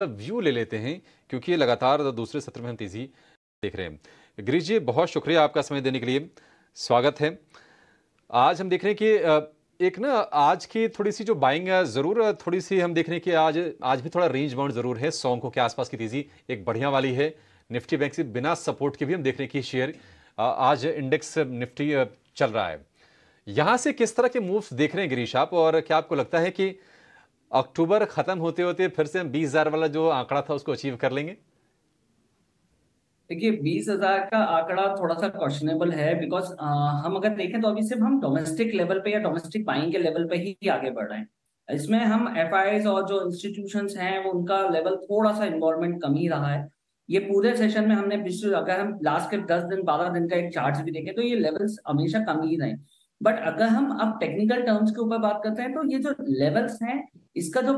View ले लेते हैं, क्योंकि ये लगातार दूसरे सत्र में हम तेजी देख रहे हैं। गिरीश जी, बहुत शुक्रिया आपका समय देने के लिए, स्वागत है। आज हम देख रहे हैं कि एक ना आज की थोड़ी सी जो बाइंग है, ज़रूर थोड़ी सी हम देख रहे हैं कि आज भी थोड़ा रेंज बाउंड ज़रूर है। 100 अंकों के आसपास की तेजी एक बढ़िया वाली है। निफ्टी बैंक से बिना सपोर्ट के भी हम देख रहे हैं कि शेयर आज इंडेक्स निफ्टी चल रहा है। यहां से किस तरह के मूव्स देख रहे हैं गिरीश आप, और क्या आपको लगता है कि अक्टूबर खत्म होते होते फिर से हम 20,000 वाला जो आंकड़ा था उसको अचीव कर लेंगे? देखिए 20,000 का आंकड़ा थोड़ा सा क्वेश्चनेबल है बिकॉज हम अगर देखें तो अभी सिर्फ हम डोमेस्टिक लेवल पे या डोमेस्टिक बाइंग के लेवल पे ही आगे बढ़ रहे हैं। इसमें हम एफआईआईज और जो इंस्टीट्यूशंस हैं वो उनका लेवल थोड़ा सा इन्वॉल्वमेंट कम ही रहा है। ये पूरे सेशन में हमने पिछले अगर हम लास्ट के 10 दिन 12 दिन का एक चार्ट भी देखें तो ये लेवल्स हमेशा कम ही रहे। बट अगर हम अब टेक्निकल टर्म्स के ऊपर बात करते हैं तो ये जो लेवल्स हैं इसका जो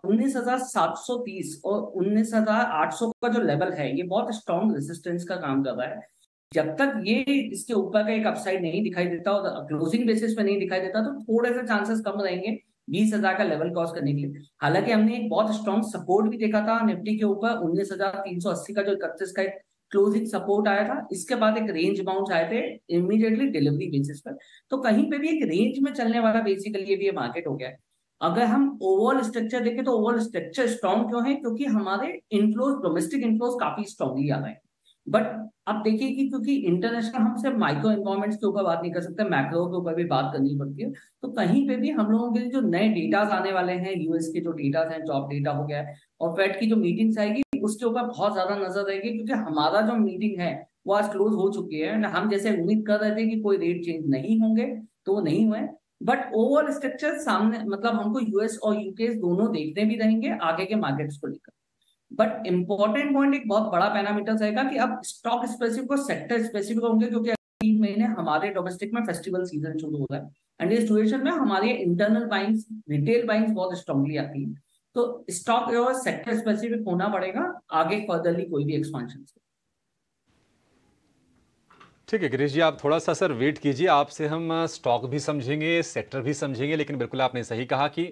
19,730 और 19,800 का जो लेवल है ये बहुत स्ट्रॉन्ग रेजिस्टेंस का काम कर रहा है। जब तक ये इसके ऊपर का एक अपसाइड नहीं दिखाई देता और क्लोजिंग बेसिस पे नहीं दिखाई देता तो थोड़े से चांसेस कम रहेंगे 20,000 का लेवल क्रॉस करने के लिए। हालांकि हमने एक बहुत स्ट्रॉन्ग सपोर्ट भी देखा था निफ्टी के ऊपर 19,380 का जो 31 का एक क्लोजिंग सपोर्ट आया था। इसके बाद एक रेंज बाउंस आए थे इमीडिएटली डिलीवरी बेसिस पर। तो कहीं पे भी एक रेंज में चलने वाला बेसिकली ये मार्केट हो गया है। अगर हम ओवरऑल स्ट्रक्चर देखें तो ओवरऑल स्ट्रक्चर स्ट्रॉन्ग क्यों है, क्योंकि हमारे इनफ्लोज डोमेस्टिक इनफ्लोज काफी स्ट्रॉन्गली आ रहे हैं। बट अब देखिए कि क्योंकि इंटरनेशनल हम सिर्फ माइक्रो एनवायरमेंट्स के ऊपर बात नहीं कर सकते, मैक्रो के ऊपर भी बात करनी पड़ती है। तो कहीं पे भी हम लोगों के लिए जो नए डेटाज आने वाले हैं, यूएस के जो डेटाज हैं, जॉब डेटा हो गया है और फेड की जो मीटिंग्स आएगी उसके ऊपर बहुत ज्यादा नजर रहेगी, क्योंकि हमारा जो मीटिंग है वो आज क्लोज हो चुकी है। हम जैसे उम्मीद कर रहे थे कि कोई रेट चेंज नहीं होंगे तो वो नहीं हुए। बट ओवरऑल स्ट्रक्चर सामने मतलब हमको यूएस और यूके दोनों देखने भी रहेंगे आगे के मार्केट्स को लेकर। बट इंपॉर्टेंट पॉइंट एक बहुत बड़ा पैरामीटर रहेगा कि अब स्टॉक स्पेसिफिक और सेक्टर स्पेसिफिक होंगे, क्योंकि 3 महीने हमारे डोमेस्टिक में फेस्टिवल सीजन शुरू हो रहा है एंड इस सिचुएशन में हमारी इंटरनल बाइंग्स रिटेल बाइंग्स बहुत स्ट्रांगली आती है। तो स्टॉक और सेक्टर स्पेसिफिक होना पड़ेगा आगे फर्दरली कोई भी एक्सपांशन से। ठीक है गिरीश जी, आप थोड़ा सा सर वेट कीजिए, आपसे हम स्टॉक भी समझेंगे, सेक्टर भी समझेंगे, लेकिन बिल्कुल आपने सही कहा कि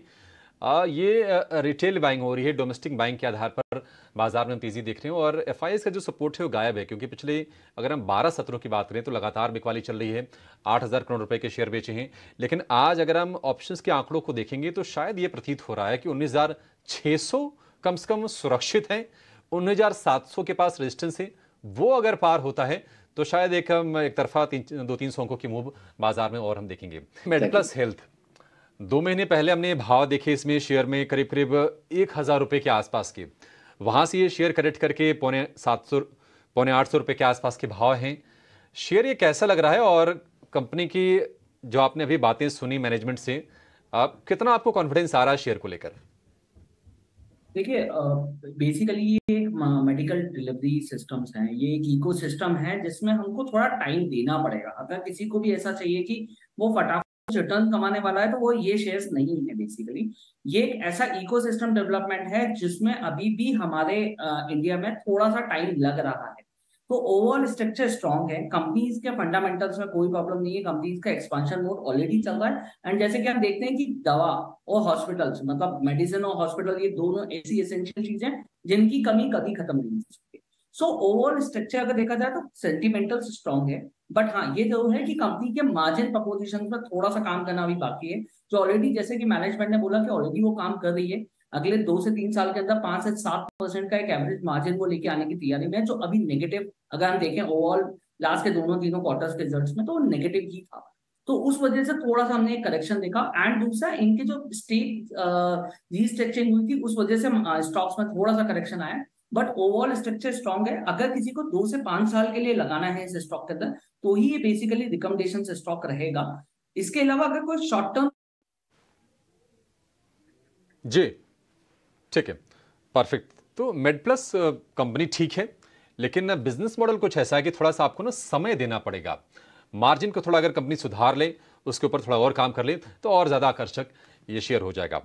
ये रिटेल बाइंग हो रही है, डोमेस्टिक बाइंग के आधार पर बाजार में हम तेजी देख रहे हैं, और एफआईआईज का जो सपोर्ट है वो गायब है, क्योंकि पिछले अगर हम 12 सत्रों की बात करें तो लगातार बिकवाली चल रही है। 8,000 करोड़ रुपए के शेयर बेचे हैं, लेकिन आज अगर हम ऑप्शंस के आंकड़ों को देखेंगे तो शायद ये प्रतीत हो रहा है कि 19,600 कम से कम सुरक्षित है। 19,700 के पास रेजिस्टेंस है, वो अगर पार होता है तो शायद एक तरफा 200-300 अंकों की मूव बाजार में और हम देखेंगे। मेडप्लस हेल्थ, 2 महीने पहले हमने भाव देखे इसमें शेयर में करीब करीब 1,000 रुपए के आसपास के, वहां से ये शेयर करेक्ट करके पौने 800 रुपए के आसपास के भाव हैं। शेयर ये कैसा लग रहा है, और कंपनी की जो आपने अभी बातें सुनी मैनेजमेंट से, कितना आपको कॉन्फिडेंस आ रहा है शेयर को लेकर? देखिए बेसिकली ये एक मेडिकल डिलीवरी सिस्टम्स हैं, ये एक इकोसिस्टम है जिसमें हमको थोड़ा टाइम देना पड़ेगा। अगर किसी को भी ऐसा चाहिए कि वो फटाफट रिटर्न कमाने वाला है तो वो ये शेयर्स नहीं है। बेसिकली ये एक ऐसा इकोसिस्टम डेवलपमेंट है जिसमें अभी भी हमारे इंडिया में थोड़ा सा टाइम लग रहा है। तो ओवरऑल स्ट्रक्चर स्ट्रांग है, कंपनीज के फंडामेंटल्स में कोई प्रॉब्लम नहीं है, कंपनीज का एक्सपांशन मोड ऑलरेडी चल रहा है। एंड जैसे कि हम देखते हैं कि दवा और हॉस्पिटल्स मतलब मेडिसिन और हॉस्पिटल ये दोनों ऐसी एसेंशियल चीजें जिनकी कमी कभी खत्म नहीं हो सकती। सो ओवरऑल स्ट्रक्चर अगर देखा जाए तो सेंटिमेंटल्स स्ट्रांग है। बट हाँ ये जरूर है कि कंपनी के मार्जिन प्रपोजिशन पर थोड़ा सा काम करना भी बाकी है, जो ऑलरेडी जैसे कि मैनेजमेंट ने बोला कि ऑलरेडी वो काम कर रही है। अगले 2 से 3 साल के अंदर 5 से 7% का एक एवरेज मार्जिन वो लेके आने की तैयारी में है, जो अभी नेगेटिव अगर हम देखें ओवरऑल लास्ट के दोनों तीनों क्वार्टर्स के रिजल्ट्स में तो नेगेटिव ही था। तो उस वजह से थोड़ा सा हमने एक करेक्शन देखा। एंड दूसरा इनके जो स्टेट रीस्ट्रक्चरिंग हुई थी उस वजह से स्टॉक्स में थोड़ा सा करेक्शन आया। बट ओवरऑल स्ट्रक्चर स्ट्रांग है। अगर किसी को 2 से 5 साल के लिए लगाना है इस स्टॉक के अंदर तो ही ये बेसिकली रिकमेंडेशन से स्टॉक रहेगा। इसके अलावा अगर कोई शॉर्ट टर्म जी ठीक है, परफेक्ट। तो मेडप्लस कंपनी ठीक है, लेकिन बिजनेस मॉडल कुछ ऐसा है कि थोड़ा सा आपको ना समय देना पड़ेगा। मार्जिन को थोड़ा अगर कंपनी सुधार ले, उसके ऊपर थोड़ा और काम कर ले, तो और ज्यादा आकर्षक ये शेयर हो जाएगा।